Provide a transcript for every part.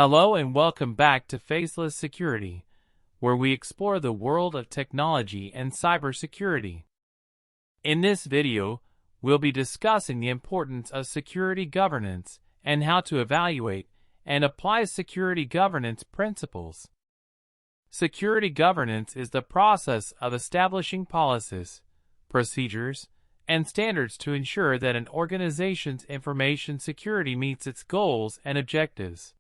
Hello and welcome back to Faceless Security, where we explore the world of technology and cybersecurity. In this video, we'll be discussing the importance of security governance and how to evaluate and apply security governance principles. Security governance is the process of establishing policies, procedures, and standards to ensure that an organization's information security meets its goals and objectives.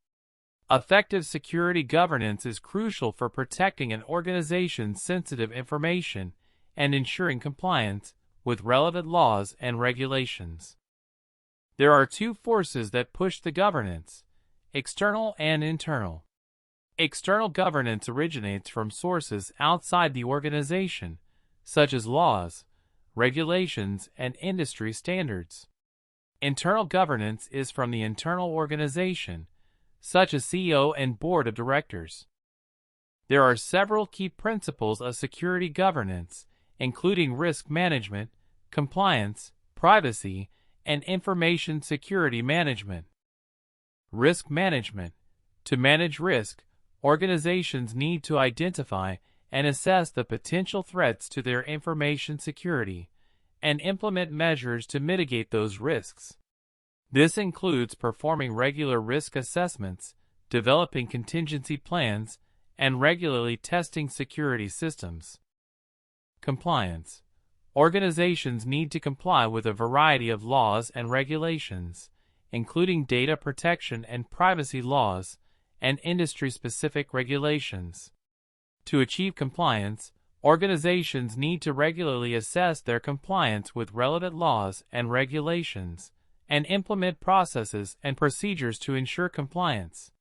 Effective security governance is crucial for protecting an organization's sensitive information and ensuring compliance with relevant laws and regulations. There are two forces that push the governance: external and internal. External governance originates from sources outside the organization, such as laws, regulations, and industry standards. Internal governance is from the internal organization, such as CEO and board of directors. There are several key principles of security governance, including risk management, compliance, privacy, and information security management. Risk management. To manage risk, organizations need to identify and assess the potential threats to their information security and implement measures to mitigate those risks. This includes performing regular risk assessments, developing contingency plans, and regularly testing security systems. Compliance. Organizations need to comply with a variety of laws and regulations, including data protection and privacy laws, and industry-specific regulations. To achieve compliance, organizations need to regularly assess their compliance with relevant laws and regulations, and implement processes and procedures to ensure compliance.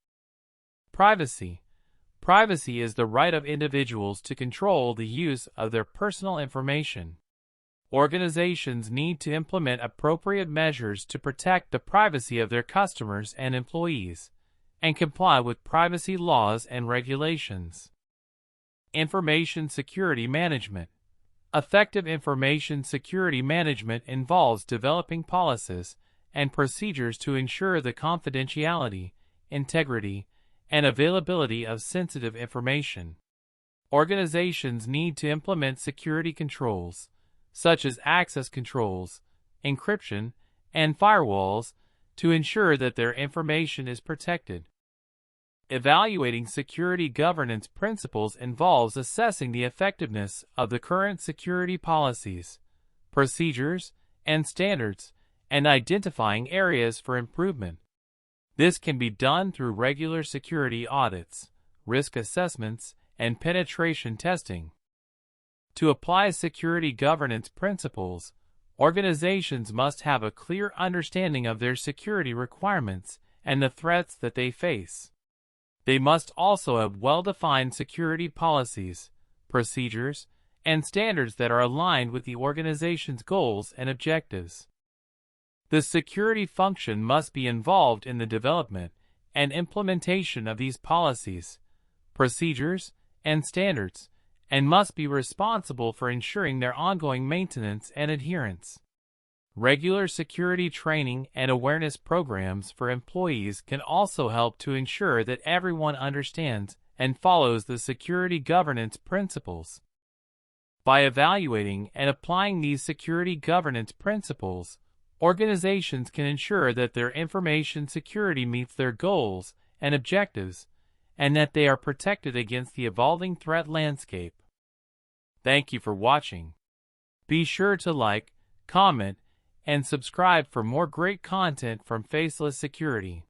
Privacy. Privacy is the right of individuals to control the use of their personal information. Organizations need to implement appropriate measures to protect the privacy of their customers and employees, and comply with privacy laws and regulations. Information security management. Effective information security management involves developing policies and procedures to ensure the confidentiality, integrity, and availability of sensitive information. Organizations need to implement security controls, such as access controls, encryption, and firewalls, to ensure that their information is protected. Evaluating security governance principles involves assessing the effectiveness of the current security policies, procedures, and standards, and identifying areas for improvement. This can be done through regular security audits, risk assessments, and penetration testing. To apply security governance principles, organizations must have a clear understanding of their security requirements and the threats that they face. They must also have well-defined security policies, procedures, and standards that are aligned with the organization's goals and objectives. The security function must be involved in the development and implementation of these policies, procedures, and standards, and must be responsible for ensuring their ongoing maintenance and adherence. Regular security training and awareness programs for employees can also help to ensure that everyone understands and follows the security governance principles. By evaluating and applying these security governance principles, organizations can ensure that their information security meets their goals and objectives, and that they are protected against the evolving threat landscape. Thank you for watching. Be sure to like, comment, and subscribe for more great content from Faceless Security.